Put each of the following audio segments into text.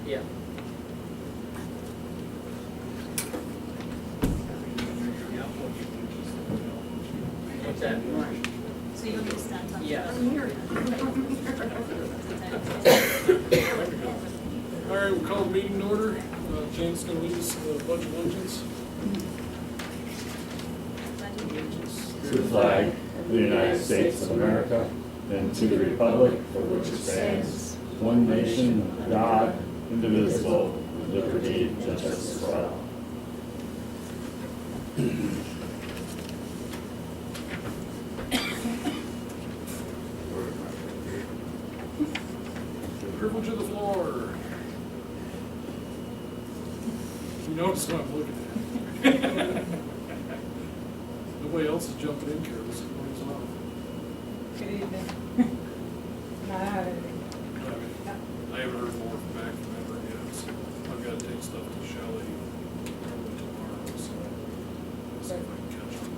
Yeah. What's that? So you'll just stand on. Yeah. All right, we'll call the meeting in order. Jane's going to lead us the Pledge of Allegiance. To the flag of the United States of America and to the republic for which it stands, one nation, under God, indivisible, with liberty and justice for all. Privilege of the floor. You notice what I'm looking at. Nobody else is jumping in, Carlos. Nobody's off. Good evening. Not had anything. I haven't heard more back from Everett yet, so I've got to take stuff to Shelley probably tomorrow, so I'll see if I can catch them.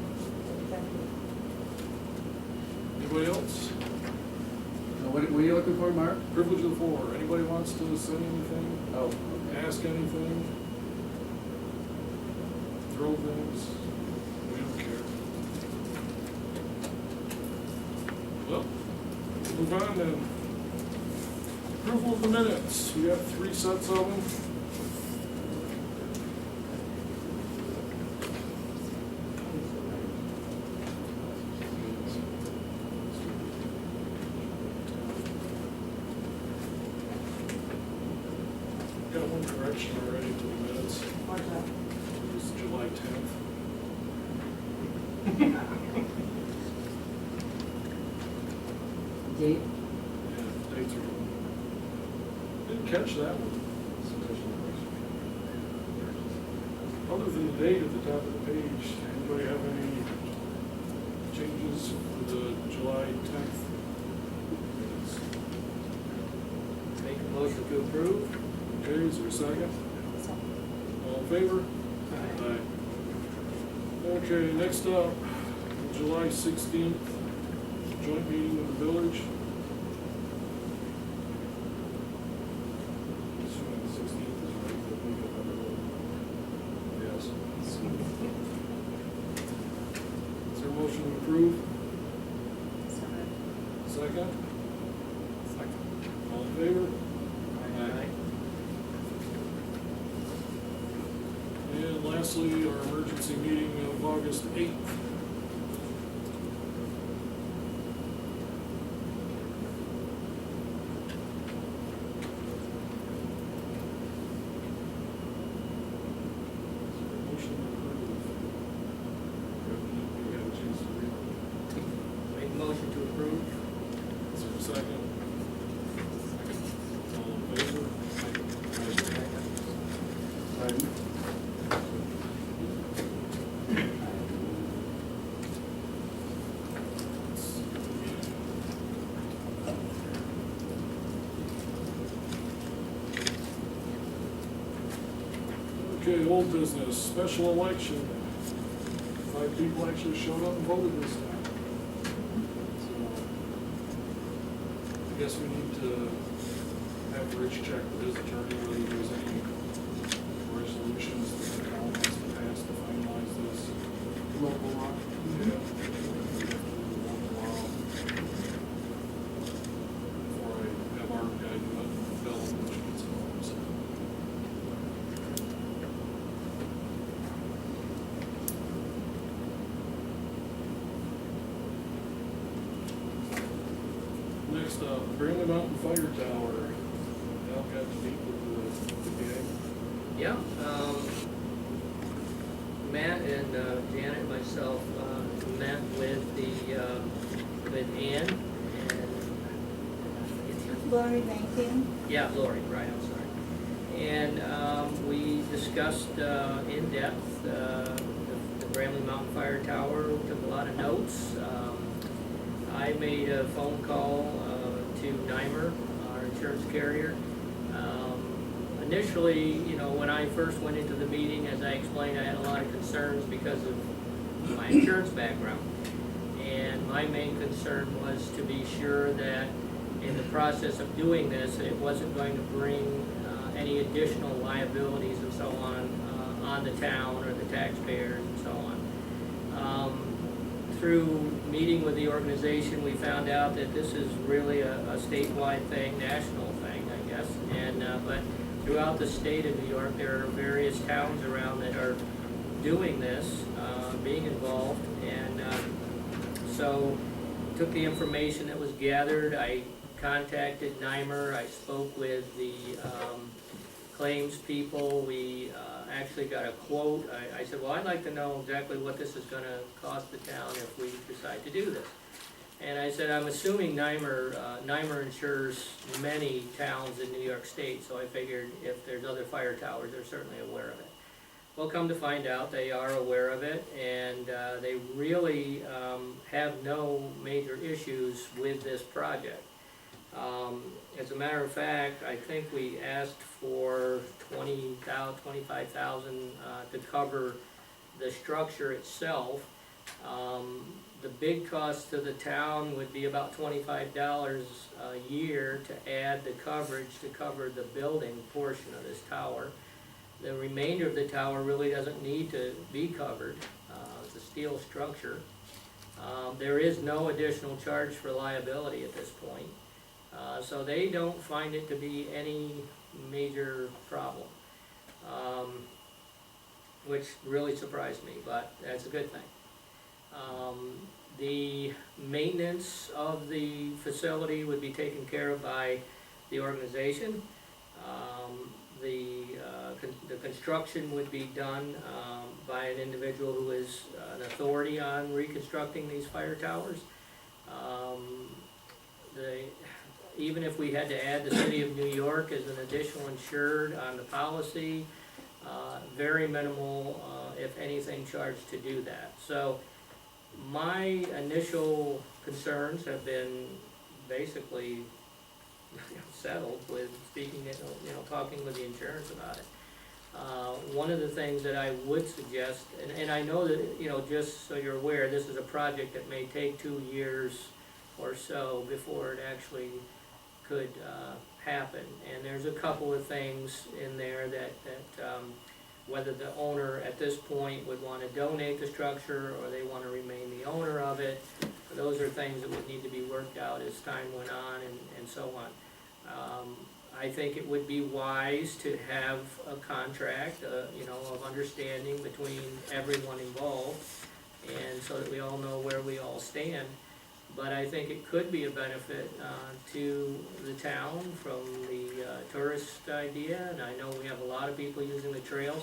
Anybody else? What are you looking for, Mark? Privilege of the floor. Anybody wants to say anything? Oh, Ask anything? Throw things? We don't care. Well, move on then. Approval of the minutes. We got 3 sets of them. Got one correction already to the minutes. What's that? It was July 10th. Date? Yeah, dates are wrong. Didn't catch that one. Other than the date at the top of the page, anybody have any changes for the July 10th? minutes? Make a motion to approve. Okay, is there a second? All in favor? Aye. Okay, next up, July 16th, joint meeting with the village. Assuming the 16th is right, but we got another one. Yes. Is there a motion to approve? Second? Second. All in favor? Aye. And lastly, our emergency meeting of August 8th. Motion to approve. You got a chance to read it. Make a motion to approve. Is there a second? All in favor? Okay, old business, special election. 5 people actually showed up and voted this time. So, I guess we need to have Rich check with his attorney whether there's any resolutions that the town has to pass to finalize this. local law. Yeah. We have to do the local law. Before I have our guy do it, Bill, which gets involved, so. Next up, Brandley Mountain Fire Tower. Al got to meet with the gang. Yeah, Matt and Janet and myself met with Ann and Lori Banking. yeah, Lori, right, I'm sorry. And we discussed in depth the Bramley Mountain Fire Tower, took a lot of notes. I made a phone call to Nymer, our insurance carrier. Initially, you know, when I first went into the meeting, as I explained, I had a lot of concerns because of my insurance background. And my main concern was to be sure that in the process of doing this, it wasn't going to bring any additional liabilities and so on the town or the taxpayers and so on. Through meeting with the organization, we found out that this is really a statewide thing, national thing, I guess. And but throughout the state of New York, there are various towns around that are doing this, being involved, and so took the information that was gathered. I contacted NYMER. I spoke with the claims people. We actually got a quote. I said, well, I'd like to know exactly what this is going to cost the town if we decide to do this. And I said, I'm assuming NYMER insures many towns in New York State, so I figured if there's other fire towers, they're certainly aware of it. Well, come to find out, they are aware of it, and they really have no major issues with this project. As a matter of fact, I think we asked for $25,000 to cover the structure itself. The big cost to the town would be about $25 a year to add the coverage to cover the building portion of this tower. The remainder of the tower really doesn't need to be covered. It's a steel structure. There is no additional charge for liability at this point. So they don't find it to be any major problem, which really surprised me, but that's a good thing. The maintenance of the facility would be taken care of by the organization. The construction would be done by an individual who is an authority on reconstructing these fire towers. Even if we had to add the city of New York as an additional insured on the policy, very minimal, if anything, charged to do that. So my initial concerns have been basically settled with speaking, talking with the insurance about it. One of the things that I would suggest, and I know that, just so you're aware, this is a project that may take 2 years or so before it actually could happen. And there's a couple of things in there that whether the owner at this point would want to donate the structure or they want to remain the owner of it, those are things that would need to be worked out as time went on and so on. I think it would be wise to have a contract, of understanding between everyone involved, and so that we all know where we all stand. But I think it could be a benefit to the town from the tourist idea, and I know we have a lot of people using the trails.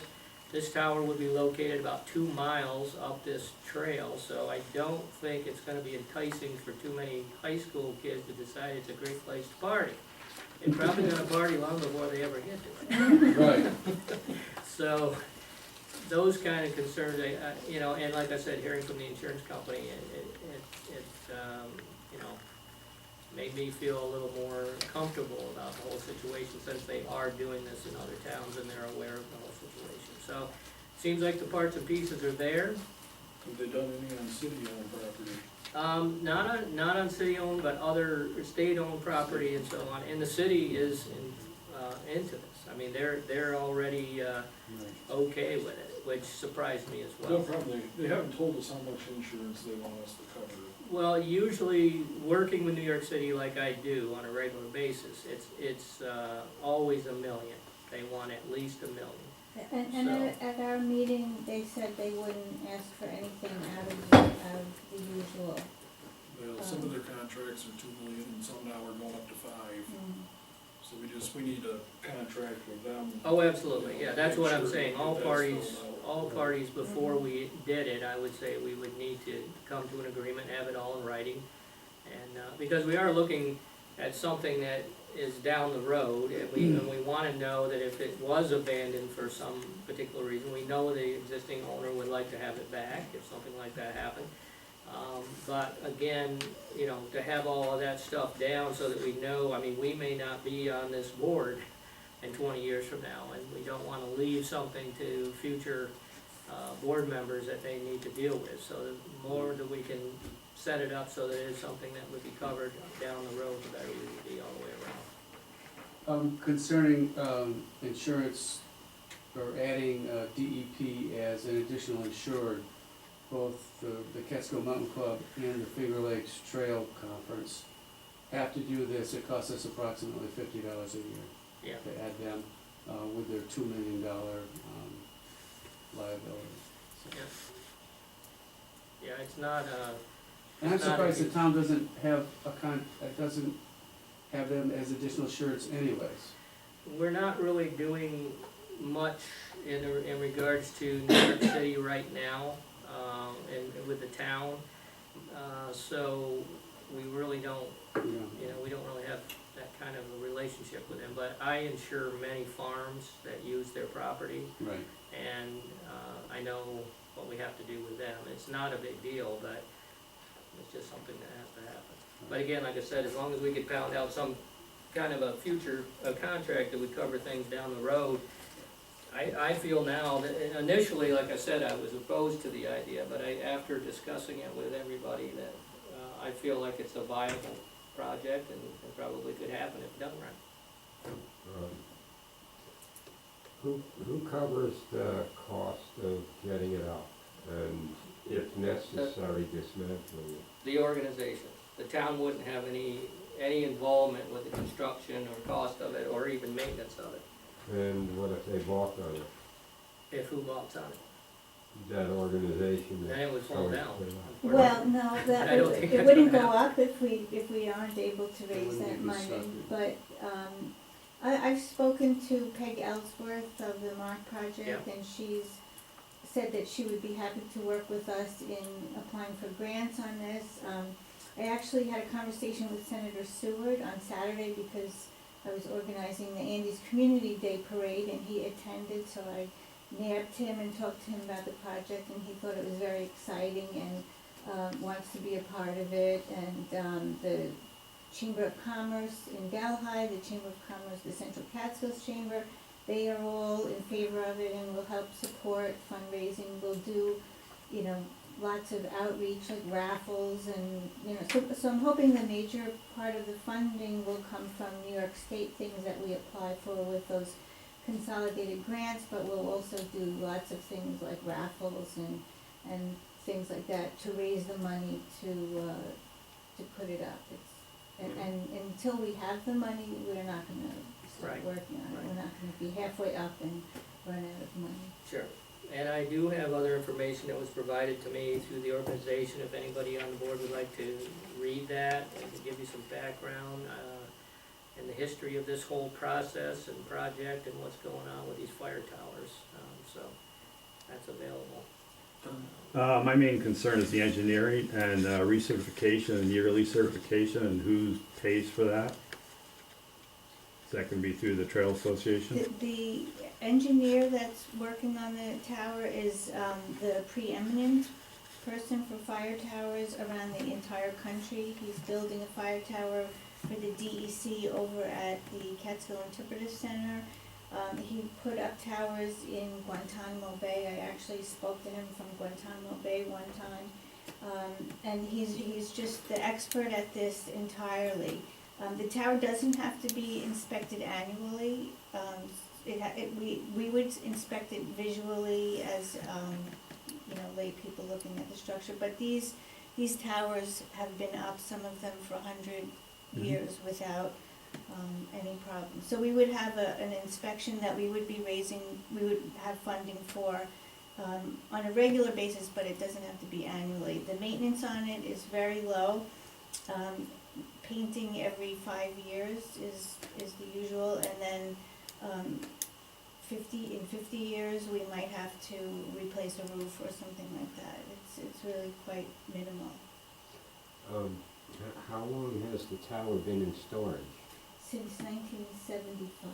This tower would be located about 2 miles up this trail, so I don't think it's going to be enticing for too many high school kids to decide it's a great place to party. They're probably going to party long before they ever get to it. Right. So those kind of concerns, and like I said, hearing from the insurance company, it made me feel a little more comfortable about the whole situation, since they are doing this in other towns and they're aware of the whole situation. So it seems like the parts and pieces are there. Have they done any on city-owned property? Not on city-owned, but other state-owned property and so on. And the city is into this. I mean, they're already okay with it, which surprised me as well. No problem, they haven't told us how much insurance they want us to cover. Well, usually working with New York City like I do on a regular basis, it's always $1 million. They want at least $1 million. And So- at our meeting, they said they wouldn't ask for anything out of the usual. Well, some of their contracts are 2 million, and some now are going up to 5. So we need a contract with them. Oh, absolutely, yeah, that's what I'm Make sure saying, that that's filled out. all parties before we did it, I would say we would need to come to an agreement, have it all in writing. And, because we are looking at something that is down the road, and we wanna know that if it was abandoned for some particular reason, we know the existing owner would like to have it back, if something like that happened. But again, to have all of that stuff down so that we know, I mean, we may not be on this board in 20 years from now, and we don't want to leave something to future board members that they need to deal with. So the more that we can set it up so that it is something that would be covered down the road, the better we would be all the way around. Concerning, insurance, or adding, DEP as an additional insured, both the Catskill Mountain Club and the Finger Lakes Trail Conference have to do this. It costs us approximately $50 a year Yeah, to add them, with their $2 million, liability. So- yeah, it's not, And I'm It's not a surprised the huge- town doesn't have doesn't have them as additional insureds anyways. we're not really doing much in regards to New York City right now, and with the town. So we really don't, we don't really have that kind of a relationship with them. But I insure many farms that use their property, Right. and I know what we have to do with them. It's not a big deal, but it's just something that has to happen. But again, like I said, as long as we could pound out some kind of a future contract that would cover things down the road, I feel now that initially, like I said, I was opposed to the idea, but after discussing it with everybody, that I feel like it's a viable project and probably could happen if done right. Who covers the cost of getting it out, and if necessary, dismantling it? The organization, the town wouldn't have any involvement with the construction or cost of it, or even maintenance of it, And what if they balk on it? if who balks on it. That organization. Then it would fall that's down. so- Well, no, that, I don't think it that's wouldn't go gonna up if we aren't able to raise wouldn't that be money, constructed. but, I've spoken to Peg Ellsworth of the Mark Project, and she's said that she would be happy to work with us in applying for grants on this. I actually had a conversation with Senator Seward on Saturday because I was organizing the Andes Community Day Parade, and he attended, so I nabbed him and talked to him about the project, and he thought it was very exciting and wants to be a part of it. And the Chamber of Commerce in Delhi, the Chamber of Commerce, the Central Catskills Chamber, they are all in favor of it and will help support fundraising. We'll do, lots of outreach like raffles and, so I'm hoping the major part of the funding will come from New York State, things that we apply for with those consolidated grants, but we'll also do lots of things like raffles and things like that to raise the money to put it up. And until we have the money, we're not gonna start Right. working on it. Right. We're not gonna be halfway up and run out of money. Sure. And I do have other information that was provided to me through the organization, if anybody on the board would like to read that and to give you some background, in the history of this whole process and project and what's going on with these fire towers, so that's available. My main concern is the engineering and recertification and yearly certification, and who pays for that? Is that gonna be through the Trail Association? The engineer that's working on the tower is the preeminent person for fire towers around the entire country. He's building a fire tower for the DEC over at the Catskill Interpretive Center. He put up towers in Guantanamo Bay. I actually spoke to him from Guantanamo Bay one time. And he's just the expert at this entirely. The tower doesn't have to be inspected annually. We would inspect it visually as, lay people looking at the structure. But these towers have been up, some of them for 100 years without any problem. So we would have an inspection that we would be raising, we would have funding for on a regular basis, but it doesn't have to be annually. The maintenance on it is very low. Painting every 5 years is the usual, and then 50 years we might have to replace a roof or something like that. It's really quite minimal. How long has the tower been in storage? Since 1975,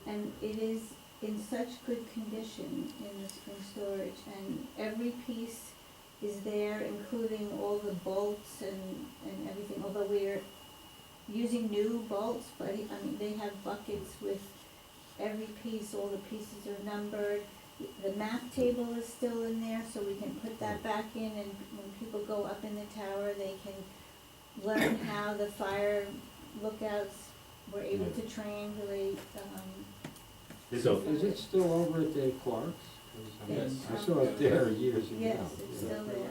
and it is in such good condition in storage, and every piece is there, including all the bolts and everything, although we're using new bolts, but they have buckets with every piece, all the pieces are numbered. The map table is still in there, so we can put that back in, and when people go up in the tower, they can learn how the fire lookouts were able to triangulate, So- Is it still over at Dave Clark's? 'Cause Yes. I saw it there years ago. yes, it's still there.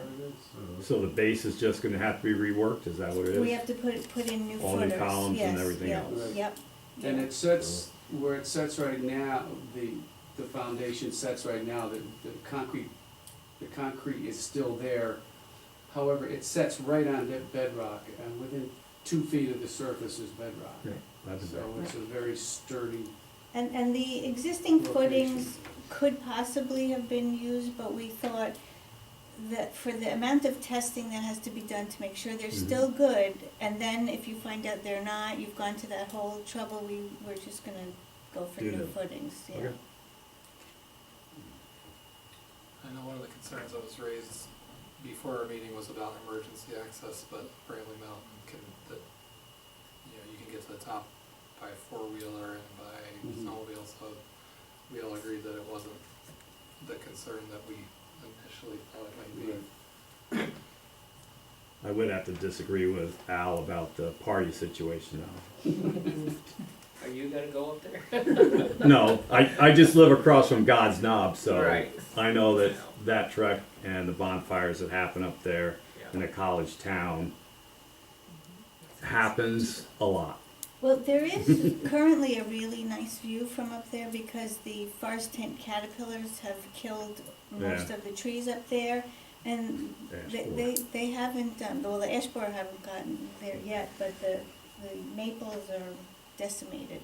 So the base is just gonna have to be reworked, is that what it We is? have to put in new All new footers, columns and yes, everything yeah, else. Yep. And yeah. it sets, where it sets right now, the foundation sets right now, the concrete is still there. However, it sets right on that bedrock, and within 2 feet of the surface is bedrock. Yeah, that's So it's a very sturdy, And the existing Location. footings could possibly have been used, but we thought that for the amount of testing that has to be done to make sure they're Mhm. still good, and then if you find out they're not, you've gone to that whole trouble, we're just gonna go for Do new them. footings, yeah. Okay. I know one of the concerns that was raised before our meeting was about emergency access, but Bramley Mountain you can get to the top by four-wheeler and by Mhm. snowmobile, so we all agreed that it wasn't the concern that we initially thought it might be. I would have to disagree with Al about the party situation now. Are you gonna go up there? No, I just live across from God's Knob, so Right. I know that that trek and the bonfires that happen up there in Yeah. a college town happens a lot. Well, there is currently a really nice view from up there because the forest tent caterpillars have killed most Yeah. of the trees up there. And Ash they haven't, well, the ash borer haven't gotten there yet, but the maples are decimated.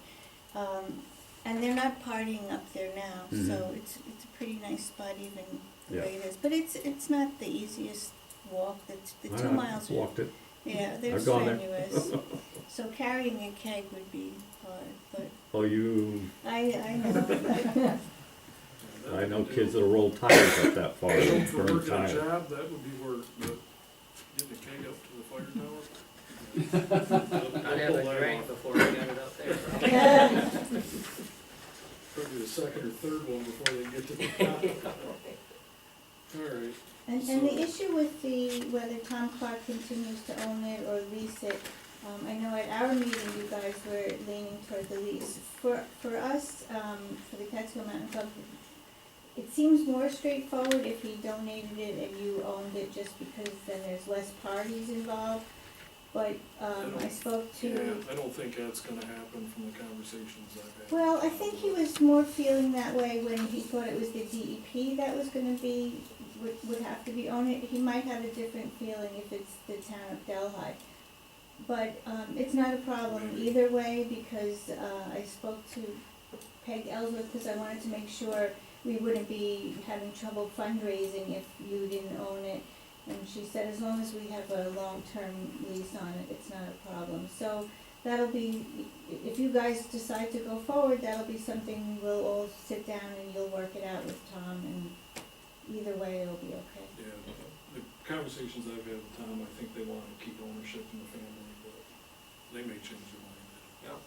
And they're not partying up there now, so Mhm. it's a pretty nice spot even the Yeah. way it is. But it's not the easiest walk, the I 2 know, miles are, walked it. yeah, they're I've gone there. strenuous. So carrying a keg would be hard, but Oh, you, I know. I know kids that'll roll tires up that far, So for burn working a tires. job, that would be where getting a keg up to the fire tower. I'd have a drink before I got it up there. Probably the second or third one before they get to the top. Alright, And the issue with whether Tom Clark continues to own it or lease it, I know at our meeting you guys were leaning toward the lease. For us, for the Catskill Mountain Club, it seems more straightforward if he donated it and you owned it just because then there's less parties involved. But, I spoke yeah, to, I don't think that's gonna happen from the conversations I've had. well, I think he was more feeling that way when he thought it was the DEP that was gonna be, would have to be owned it. He might have a different feeling if it's the town of Delhi. But, it's not a problem either way because, I spoke to Peg Ellsworth because I wanted to make sure we wouldn't be having trouble fundraising if you didn't own it. And she said as long as we have a long-term lease on it, it's not a problem. So that'll be, if you guys decide to go forward, that'll be something we'll all sit down and you'll work it out with Tom and either way it'll be okay. Yeah, the conversations I've had with Tom, I think they wanna keep ownership in the family, but they may change their mind. Yeah.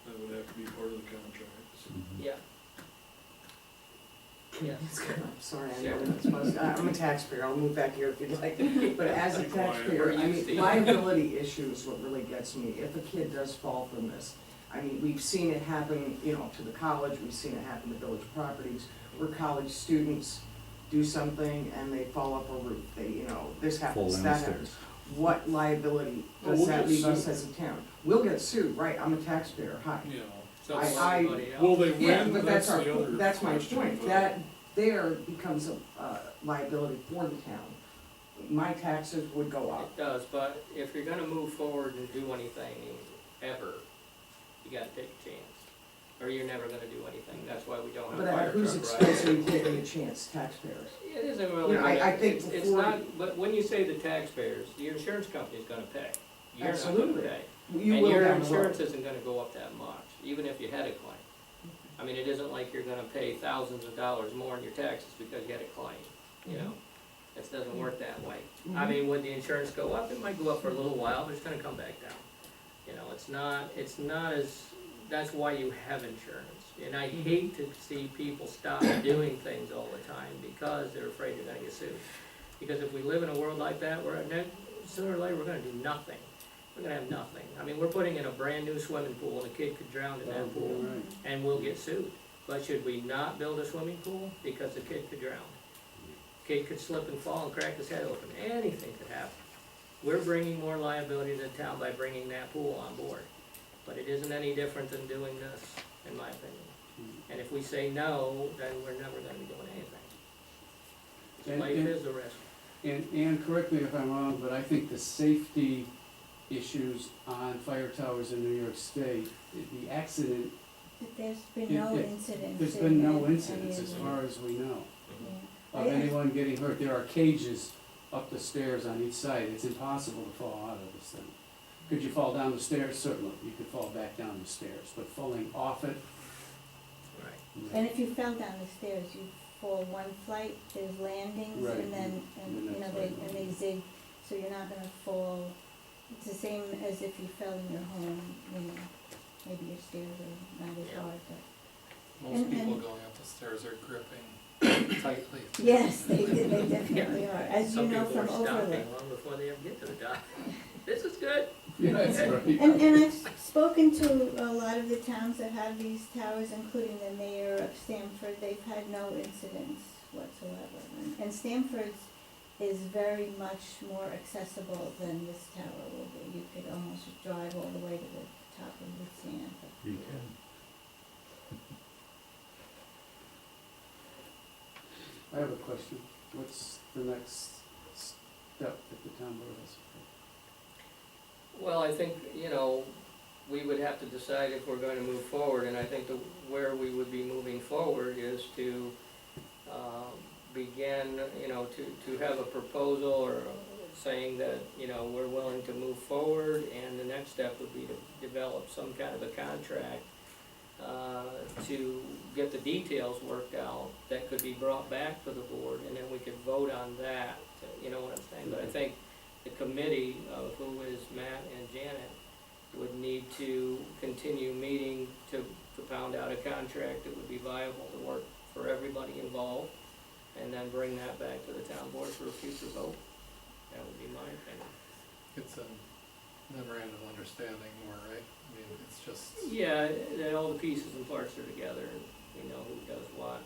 That would have to be part of the contract, so. Yeah. Yeah. I'm sorry, I know I'm not supposed to, I'm a taxpayer, I'll move back here if you'd like, but as a taxpayer, I mean, liability issue is what really gets me, if a kid does fall from this. I mean, we've seen it happen, to the college, we've seen it happen to village properties, where college students do something and they fall up a roof, this happens, Fall that downstairs. happens. What liability Oh, does we'll that get leave us sued. as a town? We'll get sued, right, I'm a taxpayer, hi. Yeah. So I- will I- everybody else. Will they Yeah, win? but That's that's the other that's my question, point, but- that there becomes a liability for the town. My taxes would go up. It does, but if you're gonna move forward and do anything ever, you gotta take a chance. Or you're never gonna do anything, that's why we don't have But a at fire whose truck, right? expense are you taking a chance, taxpayers? It isn't really, You know, I gonna- think it's before- not, but when you say the taxpayers, your insurance company's gonna pay. You're not gonna Absolutely. pay. You And will your down the road. insurance isn't gonna go up that much, even if you had a claim. I mean, it isn't like you're gonna pay thousands of dollars more in your taxes because you had a claim, you know? It doesn't work that way. I Mhm. mean, would the insurance go up? It might go up for a little while, but it's gonna come back down. You know, it's not as, that's why you have insurance. And I hate to see people stop doing things all the time because they're afraid they're gonna get sued. Because if we live in a world like that, sooner or later, we're gonna do nothing. we're gonna have nothing. I mean, we're putting in a brand-new swimming pool, and a kid could drown in that pool, Right. and we'll get sued. But should we not build a swimming pool? Because the kid could drown. Kid could slip and fall and crack his head open, anything could happen. We're bringing more liability to the town by bringing that pool on board. But it isn't any different than doing this, in my opinion. And if we say no, then we're never gonna be doing anything. And- Life and- is a risk. And correct me if I'm wrong, but I think the safety issues on fire towers in New York State, the accident, But there's been no It- incidents. there's in been no any incidents of as them. far as we know Yeah. of I- anyone getting hurt. There are cages up the stairs on each side. It's impossible to fall out of this thing. Could you fall down the stairs? Certainly, you could fall back down the stairs, but falling off it, Right. And if you fell down the stairs, you fall one flight, there's landings, Right, and then, and and, the you know, next they, flight. and they zig, so you're not gonna fall. It's the same as if you fell in your home, you know, maybe your stairs are not as Yeah. hard, but. Most And- people and- going up the stairs are gripping tightly. Yes, they definitely are, as you Some know people are from stopping Overlook. long before they ever get to the dock. This is good. yeah, that's right. And I've spoken to a lot of the towns that have these towers, including the mayor of Stamford. They've had no incidents whatsoever. And Stamford's is very much more accessible than this tower will be. You could almost drive all the way to the top of the Stamford. You can. I have a question. What's the next step that the town board has? Well, I think, you know, we would have to decide if we're going to move forward, and I think where we would be moving forward is to begin, you know, to have a proposal or saying that, you know, we're willing to move forward, and the next step would be to develop some kind of a contract to get the details worked out that could be brought back to the board, and then we could vote on that, you know what I'm saying? But I think the committee, of who is Matt and Janet, would need to continue meeting to pound out a contract that would be viable to work for everybody involved, and then bring that back to the town board for a future vote. That would be my opinion. It's a memorandum of understanding more, right? I mean, it's just, Yeah, that all the pieces and parts are together, and we know who does what.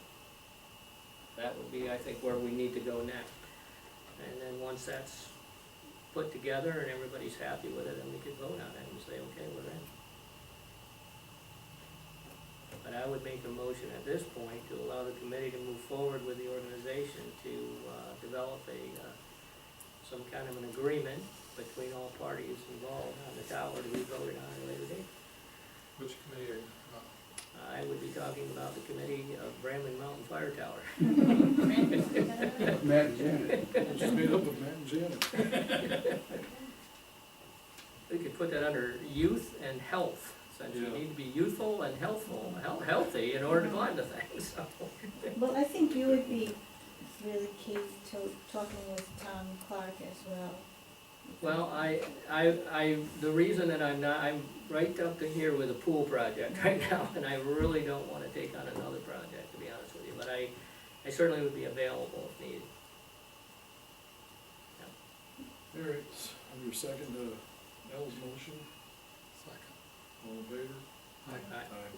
That would be, I think, where we need to go next. And then once that's put together and everybody's happy with it, then we could vote on it and say, okay, we're in. But I would make a motion at this point to allow the committee to move forward with the organization to develop some kind of an agreement between all parties involved on the tower to be voted on at a later date. which committee are you talking about? I would be talking about the committee of Bramley Mountain Fire Tower. Matt and Janet. It's just made up of Matt and Janet. We could put that under youth and health, since you Yeah. need to be youthful and healthful, healthy in order to climb the thing, so. Well, I think you would be really key to talking with Tom Clark as well. Well, the reason that I'm right up to here with a pool project right now, and I really don't wanna take on another project, to be honest with you, but I certainly would be available if needed. All right, on your second, L's motion, Second. all in favor? Aye.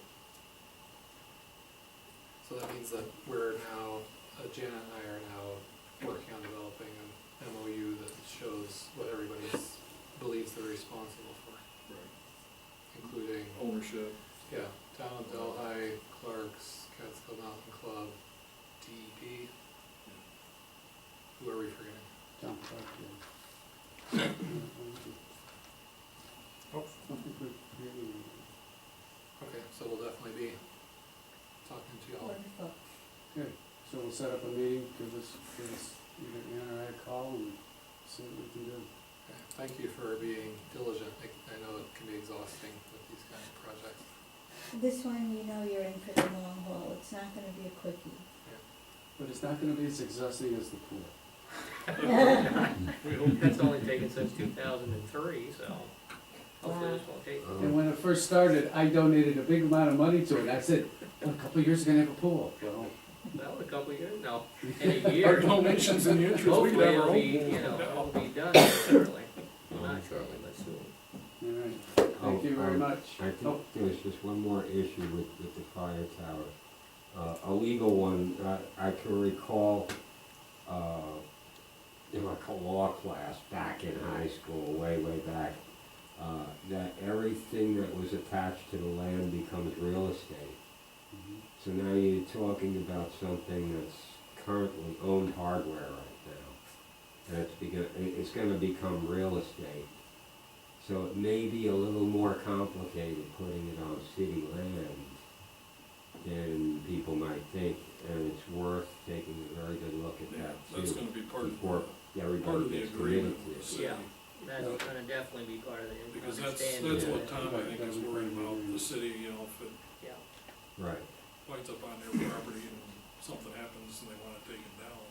So that means that we're now, Janet and I are now working on developing an MOU that shows what everybody believes they're responsible for, Right. including, Ownership. yeah, Town of Delhi, Clark's, Catskill Mountain Club, DEP. Who are we forgetting? Tom Clark, yeah. Oh. Okay, so we'll definitely be talking to y'all. Wonderful. Good, so we'll set up a meeting, give us either Ann or I a call and see what we can do. Okay, thank you for being diligent. I know it can be exhausting with these kind of projects. This one, you know you're in for the long haul. It's not gonna be a quickie. But it's not gonna be as exhausting as the pool. We hope. That's only taken since 2003, so hopefully this won't take. And when it first started, I donated a big amount of money to it, and I said, well, a couple of years, you're gonna have a pool. Well, Well, a couple of years, no, in a Our year. donations and the interest, we could Hopefully have our it'll own be, pool. you know, it'll be done shortly. Well, not shortly, but soon. you very much. I think there's just one more issue with the fire tower. A legal one, I can recall, in like a law class back in high school, way back, that everything that was attached to the land becomes real estate. Mhm. So now you're talking about something that's currently owned hardware right now. And it's gonna become real estate. So it may be a little more complicated putting it on city land than people might think. And it's worth taking a very good look at Yeah, that that's too. gonna be part Before of the everybody gets agreement committed with the to it. city. Yeah, that's gonna definitely be part of the Because understanding. that's Yeah. what Tom, I think, is worried about, the city, you know, if it Yeah, Right. lights up on their property and something happens and they wanna take it down,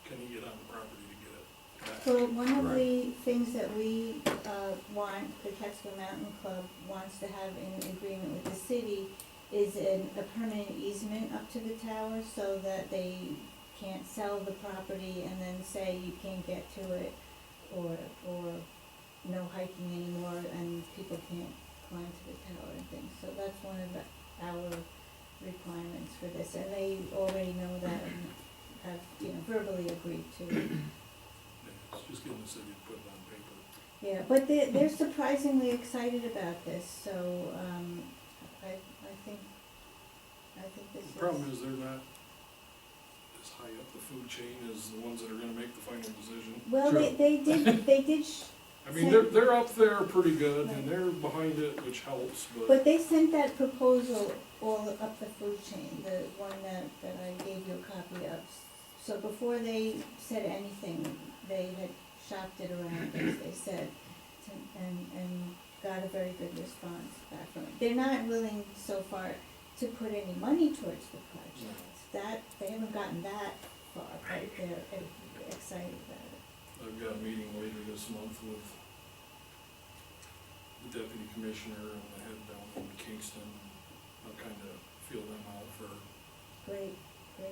can he get on the property to get it back? Well, one of Right. the things that we, want, the Catskill Mountain Club wants to have in agreement with the city is a permanent easement up to the tower so that they can't sell the property and then say you can't get to it, or no hiking anymore and people can't climb to the tower and things. So that's one of our requirements for this, and they already know that and have, verbally agreed to it. Yeah, it's just getting the city to put it on paper. Yeah, but they're surprisingly excited about this, so, I think this is. The problem is they're not as high up the food chain as the ones that are gonna make the final decision. Well, True. they did, I mean, they're up there pretty good and they're behind it, which helps, but they sent that proposal all up the food chain, the one that I gave you a copy of. So before they said anything, they had shopped it around, as they said, and got a very good response back from it. They're not willing so far to put any money towards the project. They haven't gotten that far, but they're excited about it. I've got a meeting later this month with the deputy commissioner and the head down in Kingston. I'll kind of feel them out for Great.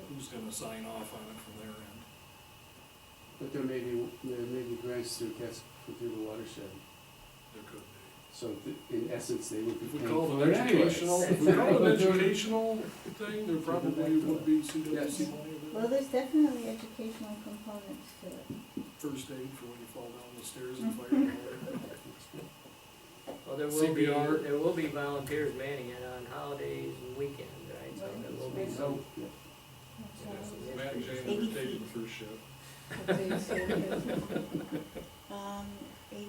who's gonna sign off on it from their end. But there may be grants through through the watershed. There could be. So in essence, they would be If we paying call for it it anyways. educational, if we call it educational thing, there probably would be CWC Yes. money Well, there. there's definitely educational components to it. First aid for when you fall down the stairs and fire. well, there CPR. will be volunteers manning it on holidays and weekends, right? So there will be some. So, That's all. Matt and Jane are taking the first shift. 80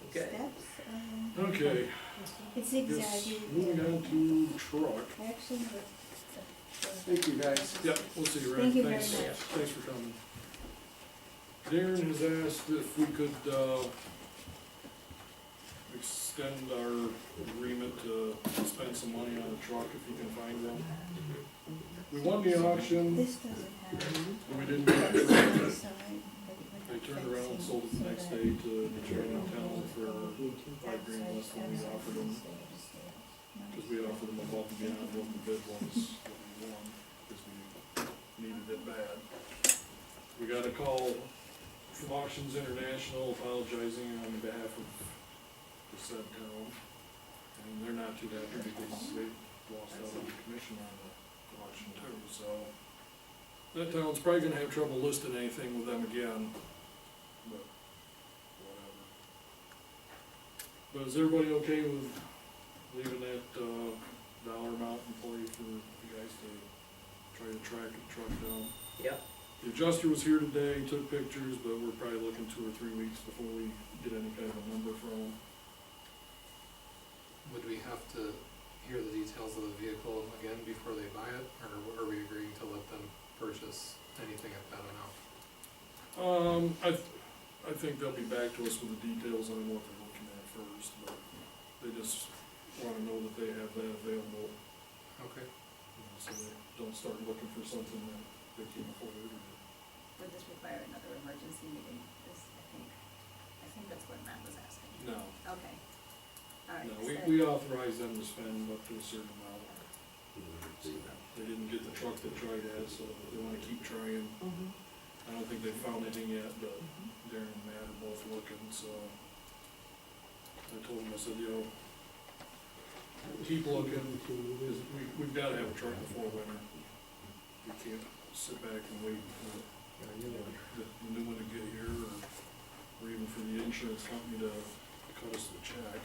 Okay. steps, Okay, it's guess exaggerated. moving on to truck. I actually have a. thank you, guys. Yep, we'll see you, Ren. Thank you very Thanks. much. Thanks for coming. Darren has asked if we could, extend our agreement to spend some money on a truck if you can find one. We won the auction, This doesn't have. and we didn't get the truck. They They turned around and sold it the next day to the train in town for $5,000 less than we offered them. Cause we offered them above and beyond what the bid was, what we won, cause we needed it bad. We got a call from Auctions International apologizing on behalf of the said town. And they're not too happy because they lost out on the commission on the auction too, so. That town's probably gonna have trouble listing anything with them again, but whatever. But is everybody okay with leaving that, dollar amount in play for you guys to try to track the truck down? Yep. The adjuster was here today, took pictures, but we're probably looking 2 or 3 weeks before we get any kind of a number from him. Would we have to hear the details of the vehicle again before they buy it, or are we agreeing to let them purchase anything at that amount? I think they'll be back to us with the details on what they're looking at first, but they just wanna know that they have that available, Okay. so they don't start looking for something that they can't afford. Would this require another emergency meeting? I think that's what Matt was asking. No, Okay. All right. no, so- we authorize them to spend up to a certain amount. They didn't get the truck they tried at, so they wanna keep trying. Mhm. I don't think they found anything yet, but Darren and Matt are both looking, so. I told him, I said, you know, keep looking, because we've gotta have a truck before winter. We can't sit back and wait for, you know, the new one to get here, or even for the insurance company to cut us the check.